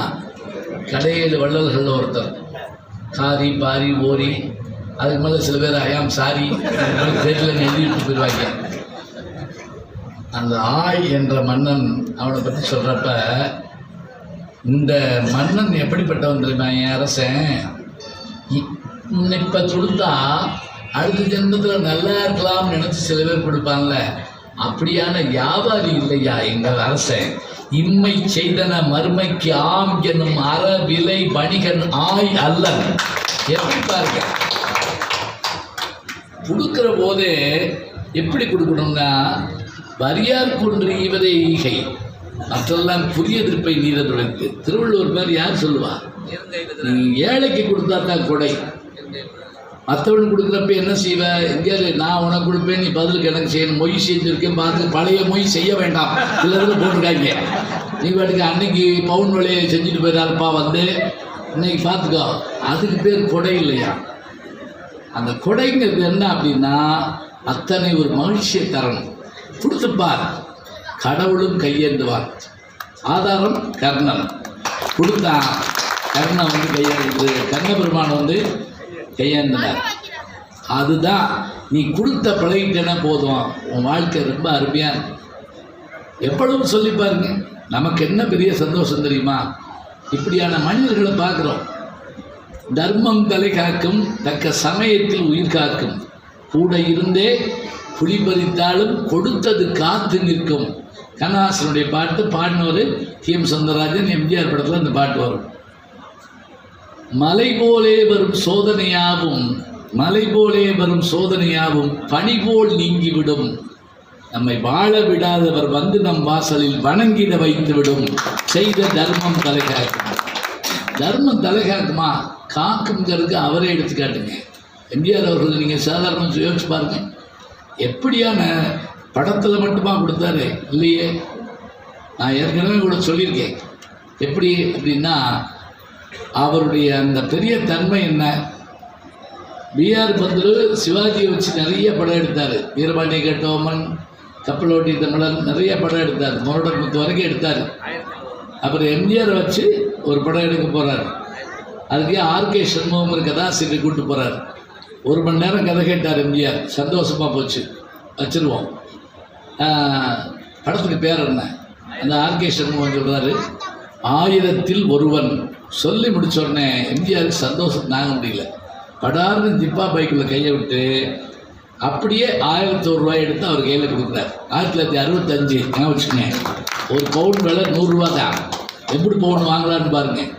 கடையேழு வள்ளல்களில் ஒருத்தர். காரி பாரி ஓரி, அதுக்கு மேலே சில பேர் ஐயாம் சாரி பேட்டில் எழுதிட்டு போயிடுவாங்க. அந்த ஆய் என்ற மன்னன் அவனை பற்றி சொல்கிறப்ப, இந்த மன்னன் எப்படிப்பட்டவன் தெரியுமா? என் அரசன் இப்போ கொடுத்தா அடுத்த ஜென்மத்தில் நல்லா இருக்கலாம்னு நினச்சி சில பேர் கொடுப்பாங்கல்ல, அப்படியான வியாபாரி இல்லையா எங்கள் அரசன். இம்மை செய்தன மறுமைக்கு ஆம் எனும் அற விலை வணிகன் ஆய் அல்லன். எப்படி பாருங்க, கொடுக்குற போதே எப்படி கொடுக்கணும்னா, வரியார் கொன்று ஈவதே ஈகை, மற்றெல்லாம் புதிய திருப்பை நீர துடைத்து. திருவள்ளுவர் பேர் யார் சொல்லுவா? நீ ஏழைக்கு கொடுத்தா தான் கொடை. மற்றவனுக்கு கொடுக்குறப்ப என்ன செய்வ? எங்கேயாவது நான் உனக்கு கொடுப்பேன், நீ பதிலுக்கு எனக்கு செய்யணும். மொய் செஞ்சுருக்கேன் பார்த்து பழைய மொய் செய்ய வேண்டாம் சிலதில் போட்டிருக்காங்க. நீ பாட்டுக்கு அன்னைக்கு பவுன் விலையை செஞ்சுட்டு போயிடாருப்பா வந்து இன்னைக்கு பார்த்துக்கோ. அதுக்கு பேர் கொடை இல்லையா? அந்த கொடைங்கிறது என்ன அப்படின்னா அத்தனை ஒரு மகிழ்ச்சியை தரணும். கொடுத்துப்பார், கடவுளும் கையேந்துவார். ஆதாரம் கர்ணன் கொடுத்தான், கர்ணன் வந்து கையேந்து, கர்ண பெருமான் வந்து கையேந்தினார். அதுதான் நீ கொடுத்த பழகிட்டேன்னா போதும், உன் வாழ்க்கை ரொம்ப அருமையாக இருக்கும். எப்பொழுதும் சொல்லி பாருங்க, நமக்கு என்ன பெரிய சந்தோஷம் தெரியுமா? இப்படியான மனிதர்களை பார்க்குறோம். தர்மம் தலை காக்கும், தக்க சமயத்தில் உயிர் காக்கும், கூட இருந்தே புலி பறித்தாலும் கொடுத்தது காத்து நிற்கும். கண்ணாசனுடைய பாட்டு பாடினவர் டி.எம். சௌந்தரராஜன். எம்ஜிஆர் படத்தில் அந்த பாட்டு வரும். மலை போலே வரும் சோதனையாவும், மலை போலே வரும் சோதனையாவும் பனி போல் நீங்கிவிடும். நம்மை வாழ விடாதவர் வந்து நம் வாசலில் வணங்கிட வைத்துவிடும். செய்த தர்மம் தலைகாக்கும். தர்மம் தலைகாக்குமா? காக்குங்கிறதுக்கு அவரே எடுத்துக்காட்டுங்க. எம்ஜிஆர் அவர்கள் நீங்கள் சாதாரண யோசிச்சு பாருங்க. எப்படியான படத்தில் மட்டுமா கொடுத்தாரு? இல்லையே. நான் ஏற்கனவே கூட சொல்லியிருக்கேன். எப்படி அப்படின்னா அவருடைய அந்த பெரிய தன்மை என்ன? பிஆர் பந்துரு சிவாஜியை வச்சு நிறைய படம் எடுத்தார். வீரபாண்டிய கட்டபொம்மன், கப்பலோட்டி தமிழன், நிறைய படம் எடுத்தார். முரடர் முத்து வரைக்கும் எடுத்தார். அப்புறம் எம்ஜிஆரை வச்சு ஒரு படம் எடுக்க போகிறார். அதுக்கே ஆர்கே சண்முகம் ஒரு கதாசிரியர் கூப்பிட்டு போகிறார். 1 மணி நேரம் கதை கேட்டார் எம்ஜிஆர். சந்தோஷமாக போச்சு, வச்சுருவோம். படத்துக்கு பேர் என்ன? அந்த ஆர்கே சண்முகம் சொல்கிறாரு, 1000ல் ஒருவன். சொல்லி முடிச்ச உடனே எம்ஜிஆருக்கு சந்தோஷம் தாங்க முடியல. படார்னு ஜிப்பா பைக்கில் கையை விட்டு அப்படியே 1001 ரூபாய் எடுத்து அவர் கையில் கொடுக்குறார். 1965 நான் வச்சுக்கோங்க. ஒரு பவுன் விலை 100 ரூபா தான். எப்படி பவுன் வாங்கலான்னு பாருங்கள்.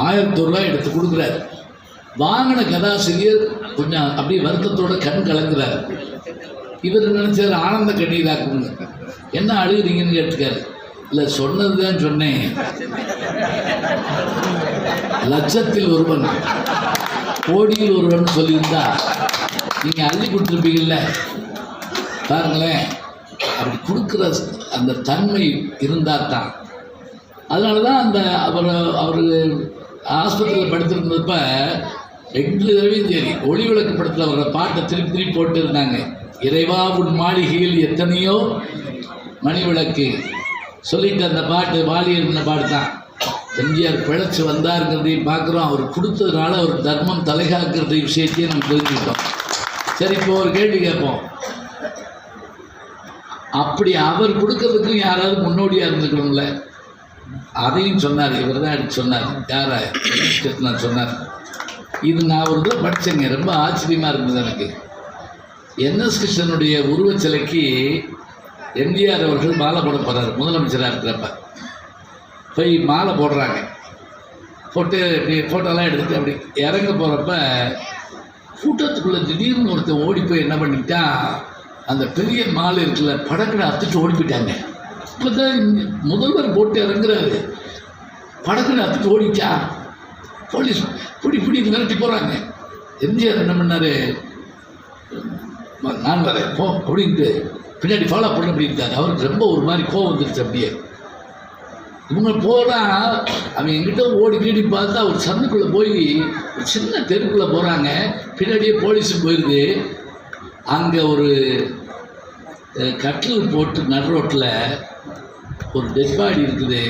1001 ரூபாய் எடுத்து கொடுக்குறாரு. வாங்கின கதாசிரியர் கொஞ்சம் அப்படியே வருத்தத்தோட கண் கலங்குறார். இவர் நினைச்சார் ஆனந்த கண்ணீராக்குங்க. என்ன அழுகுறீங்கன்னு கேட்டுக்காரு. இல்லை, சொன்னது தான் சொன்னேன். லட்சத்தில் ஒருவன், கோடியில் ஒருவன் சொல்லியிருந்தா நீங்கள் அள்ளி கொடுத்துருப்பீங்கள்ல. பாருங்களேன், அப்படி கொடுக்குற அந்த தன்மை இருந்தால் தான். அதனால தான் அந்த அவர் ஆஸ்பத்திரியில் படுத்திருந்தப்ப 2 தடவையும் சரி ஒளி விளக்கு படத்தில் வர பாட்டை திருப்பி போட்டு இருந்தாங்க. இறைவா உன் மாளிகையில் எத்தனையோ மணி விளக்கு சொல்லிட்டு அந்த பாட்டு வாலியிருந்த பாட்டு தான். எம்ஜிஆர் பிழைச்சி வந்தாருங்கிறதையும் பார்க்குறோம். அவர் கொடுத்ததுனால அவர் தர்மம் தலைகாக்கிறது விஷயத்தையும் நம்ம தெரிஞ்சுக்கிட்டோம். சரி, இப்போ ஒரு கேள்வி கேட்போம். அப்படி அவர் கொடுக்கறதுக்கும் யாராவது முன்னோடியாக இருந்துக்கணும்ல? அதையும் சொன்னார். இவர் தான் எடுத்து சொன்னார். யார கிருஷ்ணன் சொன்னார். இது நான் ஒரு தான் படித்தேங்க. ரொம்ப ஆச்சரியமாக இருந்தது எனக்கு. என்எஸ் கிருஷ்ணனுடைய உருவச்சிலைக்கு எம்ஜிஆர் அவர்கள் மாலை போட போகிறார். முதலமைச்சராக இருக்கிறப்ப போய் மாலை போடுறாங்க. போட்டு இப்படி ஃபோட்டோலாம் எடுத்துட்டு அப்படி இறங்க போகிறப்ப கூட்டத்துக்குள்ளே திடீர்னு ஒருத்தன் ஓடி போய் என்ன பண்ணிட்டா, அந்த பெரிய மாலை இருக்குல்ல, படக்கடை அத்துட்டு ஓடி போயிட்டாங்க. இப்போ தான் முதல்வர் போட்டு இறங்குறாரு. படக்கடை அத்துட்டு ஓடிச்சா. போலீஸ் பிடி மிரட்டி போகிறாங்க. எம்ஜிஆர் என்ன பண்ணார், நான் வரேன் போ அப்படின்ட்டு பின்னாடி ஃபாலோ பண்ண அப்படின்ட்டார். அவருக்கு ரொம்ப ஒரு மாதிரி கோவம் வந்துருச்சு. அப்படியே இவங்க போனால் அவங்க எங்கிட்ட ஓடி கீடி பார்த்தா ஒரு சந்துக்குள்ளே போய் ஒரு சின்ன தெருக்குள்ளே போகிறாங்க. பின்னாடியே போலீஸும் போயிடுது. அங்கே ஒரு கட்டில் போட்டு நடு ரோட்டில் ஒரு டெட் பாடி இருக்குது.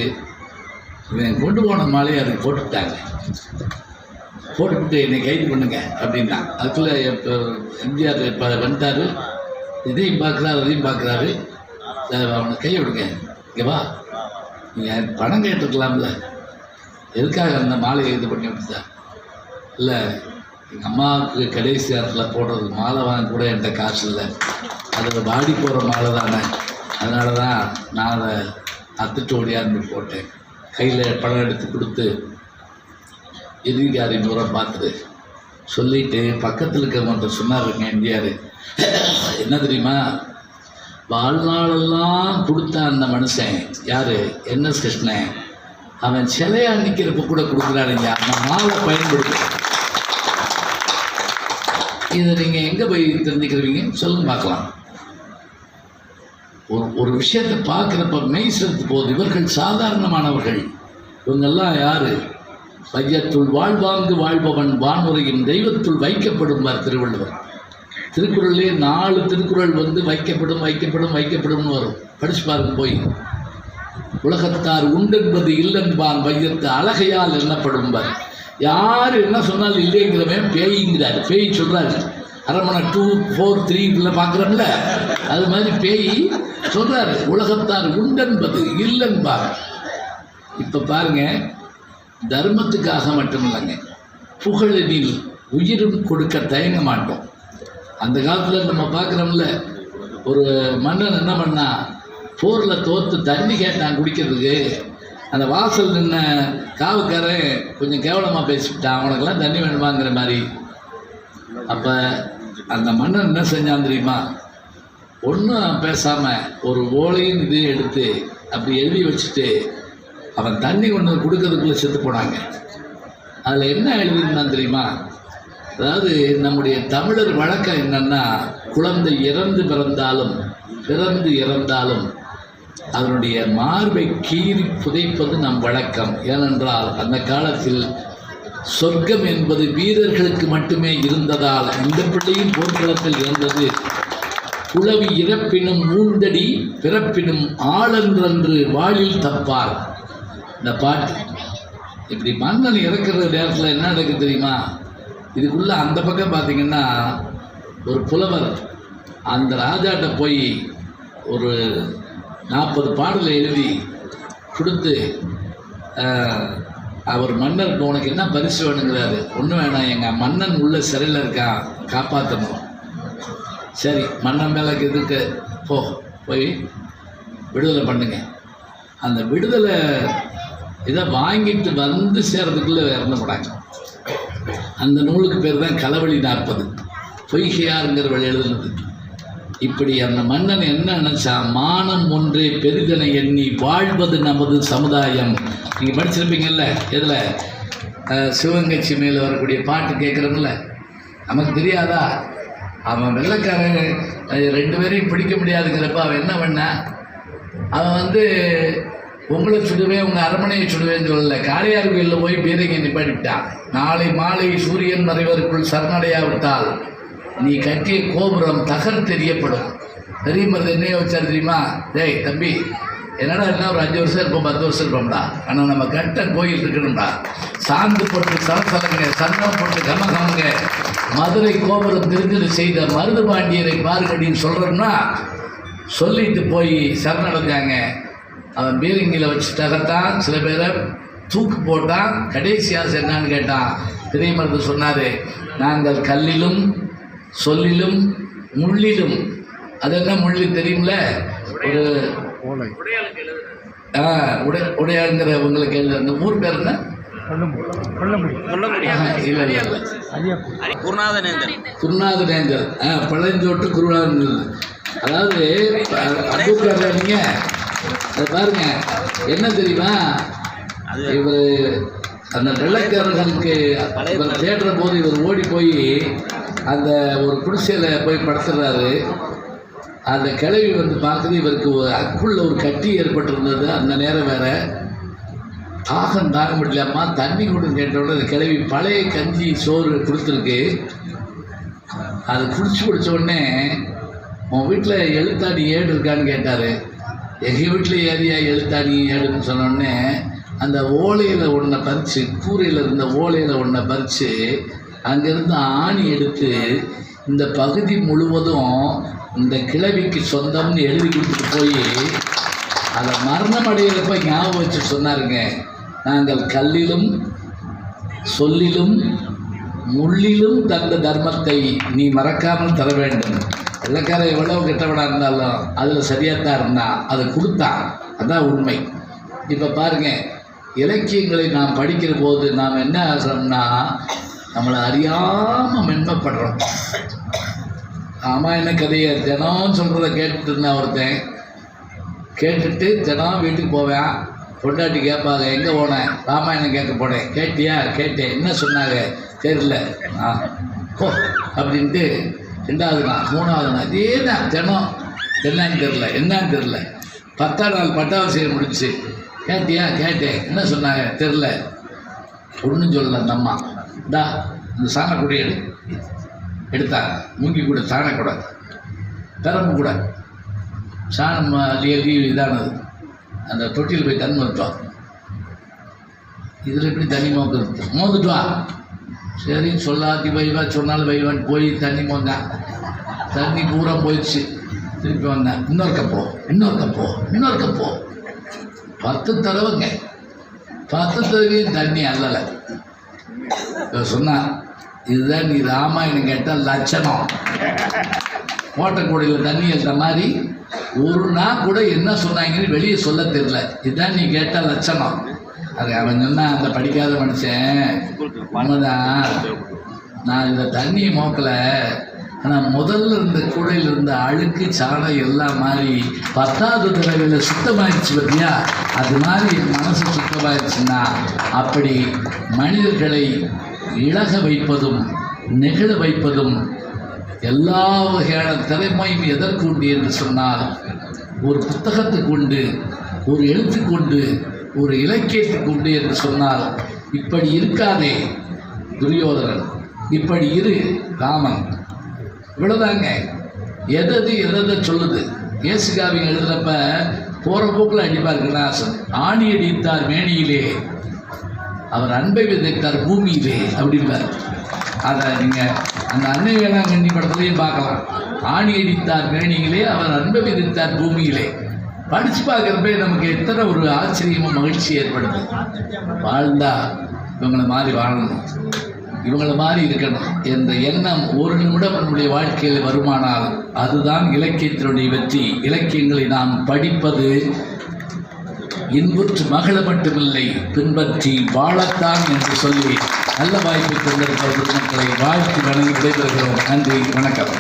இவன் கொண்டு போன மாலையை அதை போட்டுவிட்டாங்க. போட்டுவிட்டு என்னை கைது பண்ணுங்க அப்படின்னா அதுக்குள்ளே எம்ஜிஆர் இப்போ வந்துட்டார். இதையும் பார்க்குறாரு, அதையும் பார்க்குறாரு. அவனை கையை விடுங்க, இங்கே வா, நீங்கள் பணம் கேட்டுருக்கலாம்ல, எதுக்காக அந்த மாலையை இது பண்ணி விட்டுதா? இல்லை, எங்கள் அம்மாவுக்கு கடைசி நேரத்தில் போடுறது மாலை வாங்க கூட என்கிட்ட காசு இல்லை, அதில் வாடி போகிற மாலை தானே, அதனால தான் நான் அதை அத்துட்டு ஓடியாந்து போட்டேன். கையில் பணம் எடுத்து கொடுத்து எதிர்காரி முறை பார்த்துட்டு சொல்லிவிட்டு பக்கத்தில் இருக்கிறவங்கள்ட்ட சொன்னாருங்க எம்ஜிஆர், என்ன தெரியுமா, வாழ்நாளெல்லாம் கொடுத்த அந்த மனுஷன் யார்? என்எஸ் கிருஷ்ணன். அவன் சிலையா நிற்கிறப்ப கூட கொடுக்குறானுங்க. அந்த மாவை பயன்படுத்த இதை நீங்கள் எங்கே போய் தெரிஞ்சுக்கிறீங்க சொல்லுங்க பார்க்கலாம். ஒரு விஷயத்தை பார்க்குறப்ப மெய் செலுத்து போகுது. இவர்கள் சாதாரணமானவர்கள். இவங்கெல்லாம் யார்? வையத்துள் வாழ்வாங்கு வாழ்பவன் வானுரையும் தெய்வத்துள் வைக்கப்படும்பார் திருவள்ளுவர். திருக்குறள்லே 4 திருக்குறள் வைக்கப்படும் வைக்கப்படும் வைக்கப்படும்னு வரும். படிச்சு பாருங்க போய். உலகத்தார் உண்டென்பது இல்லென்பான் வையத்து அழகையால் எண்ணப்படும்பார். யார் என்ன சொன்னாலும் இல்லைங்கிறவன் பேய்ங்கிறார். பேய் சொல்கிறாரு. அரமனை 2, 4, 3 பார்க்குறோம்ல, அது மாதிரி பேய் சொல்கிறாரு. உலகத்தார் உண்டென்பது இல்லென்பார். இப்போ பாருங்க, தர்மத்துக்காக மட்டும் இல்லைங்க, புகழெனில் உயிரும் கொடுக்க தயங்க மாட்டோம். அந்த காலத்தில் நம்ம பார்க்குறோம்ல, ஒரு மன்னன் என்ன பண்ணா, போரில் தோற்று தண்ணி கேட்டான் குடிக்கிறதுக்கு. அந்த வாசல் நின்ன காவக்காரன் கொஞ்சம் கேவலமாக பேசிவிட்டான், அவனுக்கெல்லாம் தண்ணி வேணுமாங்கிற மாதிரி. அப்போ அந்த மன்னன் என்ன செஞ்சான் தெரியுமா? ஒன்றும் பேசாமல் ஒரு ஓலையும் இதையும் எடுத்து அப்படி எழுதி வச்சுட்டு அவன் தண்ணி கொண்டு கொடுக்கறதுக்குள்ளே செத்து போனாங்க. அதில் என்ன எழுதியிருந்தான் தெரியுமா? அதாவது நம்முடைய தமிழர் வழக்கம் என்னன்னா, குழந்தை பிறந்து இறந்தாலும் அதனுடைய மார்பை கீறி புதைப்பது நம் வழக்கம். ஏனென்றால் அந்த காலத்தில் சொர்க்கம் என்பது வீரர்களுக்கு மட்டுமே இருந்ததால் இந்த பிள்ளையும் போர்க்களத்தில் இருந்தது. குளவி இறப்பினும் மூந்தடி பிறப்பினும் ஆளன்றன்று வாழில் தப்பார். இந்த பாட்டு இப்படி மன்னன் இறக்குற நேரத்தில் என்ன நடக்குது தெரியுமா? இதுக்குள்ளே அந்த பக்கம் பார்த்தீங்கன்னா ஒரு புலவர் அந்த ராஜாட்ட போய் ஒரு 40 பாடலை எழுதி கொடுத்து, அவர் மன்னர் உனக்கு என்ன பரிசு வேணுங்கிறாரு. ஒன்றும் வேணாம், எங்கள் மன்னன் உள்ள சிறையில் இருக்கான், காப்பாற்றணும். சரி, மன்னன் மேலே எதுக்கு போய் விடுதலை பண்ணுங்க. அந்த விடுதலை இதை வாங்கிட்டு வந்து சேர்றதுக்குள்ளே இறந்து போடாங்க. அந்த நூலுக்கு பேர் தான் களவழி 40, பொய்கையாருங்கிற வழி எழுதுனது. இப்படி அந்த மன்னன் என்ன நினச்சா, மானம் ஒன்றே பெரிதனை எண்ணி வாழ்வது நமது சமுதாயம். நீங்கள் படிச்சிருப்பீங்கல்ல, இதில் சிவகங்கை மேலே வரக்கூடிய பாட்டு கேட்குறோம்ல, நமக்கு தெரியாதா? அவன் வெள்ளைக்காரன் 2 பேரையும் பிடிக்க முடியாதுங்கிறப்ப அவன் என்ன பண்ண, அவன் உங்களை சுடுவேன், உங்கள் அரண்மனையை சுடுவேன்னு சொல்லலை. காளையார் கோயிலில் போய் பீரங்கி நிப்பாட்டிவிட்டான். நாளை மாலை சூரியன் மறைவதற்குள் சரணடையாவிட்டால் நீ கட்டிய கோபுரம் தெரியப்படும். தெரியுமது என்ன வச்சார் தெரியுமா? டேய் தம்பி, என்னடா என்ன ஒரு 5 வருஷம் இருப்போம், 10 வருஷம் இருப்போம்டா, ஆனால் நம்ம கட்ட கோயில் இருக்கணும்டா. சாந்து போட்டு சலசலங்க, சன்னம் போட்டு கமகமங்க, மதுரை கோபுரம் தெரிஞ்சது செய்த மருது பாண்டியரை பாருங்கடின்னு சொல்கிறோம்னா சொல்லிட்டு போய் சரணடைஞ்சாங்க. அவன் பீரங்கியில் வச்சு தகர்த்தான், சில பேரை தூக்கு போட்டான். கடைசி ஆசை என்னான்னு கேட்டான். திரைமருது சொன்னார், நாங்கள் கல்லிலும் சொல்லிலும் முள்ளிலும். அது என்ன முள்ளி தெரியும்ல? ஒரு உடையாளுங்கிற உங்களுக்கு எழுது. அந்த ஊர் பேர் என்ன? குருநாதனேந்தல். பழஞ்சோட்டு குருநாதன். அதாவது அபூர்காரங்க, அதை பாருங்க, என்ன தெரியுமா? இவர் அந்த வெள்ளைக்காரர்களுக்கு இவர் தேடுற போது இவர் ஓடி போய் அந்த ஒரு குடிசையில் போய் படுத்துடுறாரு. அந்த கிழவி பார்க்குது, இவருக்கு அக்குள்ள ஒரு கட்டி ஏற்பட்டிருந்தது. அந்த நேரம் வேற தாகம் தாங்க முடியலம்மா, தண்ணி கொடுன்னு கேட்டோட அந்த கிழவி பழைய கஞ்சி சோறு கொடுத்துருக்கு. அதை குடிச்ச உடனே, உன் வீட்டில் எழுத்தாடி ஏடு இருக்கான்னு கேட்டார். எங்கள் வீட்டில் ஏரியா எழுத்தாடி ஏடுன்னு சொன்னோடனே அந்த ஓலையில் ஒன்றை பறித்து, கூரையில் இருந்த ஓலையில் ஒன்றை பறித்து அங்கேருந்து ஆணி எடுத்து இந்த பகுதி முழுவதும் இந்த கிழவிக்கு சொந்தம்னு எழுதி கொடுத்துட்டு போய் அதை மரணம் அடையிறப்ப ஞாபகம் வச்சு சொன்னாருங்க, நாங்கள் கல்லிலும் சொல்லிலும் முள்ளிலும் தந்த தர்மத்தை நீ மறக்காமல் தர வேண்டும். வெள்ளைக்காரன் எவ்வளவு கெட்டவனாக இருந்தாலும் அதில் சரியாக தான் இருந்தான், அதை கொடுத்தான். அதான் உண்மை. இப்போ பாருங்கள், இலக்கியங்களை நாம் படிக்கிற போது நாம் என்ன ஆகிறோம்னா, நம்மளை அறியாமல் மென்மைப்படுறோம். ராமாயண கதையை தினம் சொல்கிறத கேட்டுட்டு இருந்தான் ஒருத்தன். கேட்டுட்டு தினம் வீட்டுக்கு போவேன். பொண்டாட்டி கேட்பாங்க, எங்கே போனேன்? ராமாயணம் கேட்க போனேன். கேட்டியா? கேட்டேன். என்ன சொன்னாங்க? தெரியல. ஓ அப்படின்ட்டு 2வது நாள் 3வது நாள் இதே தான் தினம். என்னன்னு தெரில. 10ஆம் நாள் பட்டாபிஷேகம் முடிச்சு. கேட்டியா? கேட்டேன். என்ன சொன்னாங்க? தெரில. ஒன்றும் சொல்லல அந்த அம்மா. டா இந்த சாணக்கூட எடுத்தாங்க. மூங்கி கூட சாணக்கூட பெரம்பு கூட சாணம் லீவ் இதானது. அந்த தொட்டியில் போய் தண்ணி வந்துட்டோம். இதில் எப்படி தண்ணி மோந்துட்டு வா. சரி சொல்லாத்தி வைவா சொன்னாலும் வைவான்னு போய் தண்ணி மோந்தான். தண்ணி பூரா போயிடுச்சு. திருப்பி வந்தேன். இன்னொரு கப்போ 10 தடவைங்க. 10 தடவையும் தண்ணி அல்லலை. சொன்னான், இதுதான் நீ ராமாயணம் கேட்டால் லட்சணம். ஓட்டக்கூடையில் தண்ணி ஏற்ற மாதிரி ஒரு நாள் கூட என்ன சொன்னாங்கன்னு வெளியே சொல்ல தெரியல. இதுதான் நீ கேட்டால் லட்சணம். அது அவன் சொன்னான், அந்த படிக்காத மனுஷன் உண்மைதான், நான் இந்த தண்ணியை மோக்கலை, ஆனால் முதல்ல இருந்த கூடையில் இருந்த அழுக்கு சாணம் எல்லாம் மாதிரி 10வது தடவையில் சுத்தமாயிடுச்சு பார்த்தியா, அது மாதிரி என் மனசு சுத்தமாயிடுச்சுன்னா அப்படி மனிதர்களை இழக வைப்பதும் நெகிழ வைப்பதும் எல்லா வகையான திறமையும் எதற்குண்டு என்று சொன்னால், ஒரு புத்தகத்துக்கு உண்டு, ஒரு எழுத்துக்கு உண்டு, ஒரு இலக்கியத்துக்கு உண்டு என்று சொன்னால், இப்படி இருக்காதே துரியோதனன், இப்படி இரு ராமன், இவ்வளோதாங்க. எதை சொல்லுது. இயேசுகாவிங்க எழுதுறப்ப போகிற போக்கில் அடிப்பார் கண்ணாசன். ஆணி அடித்தார் மேனியிலே, அவர் அன்பை விதைத்தார் பூமியிலே அப்படிம்பார். அதை நீங்கள் அந்த அன்னை வேளாங்கண்ணி படத்துலையும் பார்க்கலாம். ஆணி அடித்தார் மேனியிலே, அவர் அன்பை விதைத்தார் பூமியிலே. படித்து பார்க்குறப்ப நமக்கு எத்தனை ஒரு ஆச்சரியமும் மகிழ்ச்சி ஏற்படுது. வாழ்ந்தா இவங்களை மாதிரி வாழணும், இவங்களை மாதிரி இருக்கணும் என்ற எண்ணம் ஒரு நிமிடம் நம்முடைய வாழ்க்கையில் வருமானால் அதுதான் இலக்கியத்தினுடைய வெற்றி. இலக்கியங்களை நாம் படிப்பது இன்புற்று மகள மட்டுமில்லை, பின்பற்றி வாழத்தான் என்று சொல்லி நல்ல வாய்ப்பை கொண்டிருக்கிற மக்களை வாழ்த்து வணங்கி விடைபெறுகிறோம். நன்றி, வணக்கம்.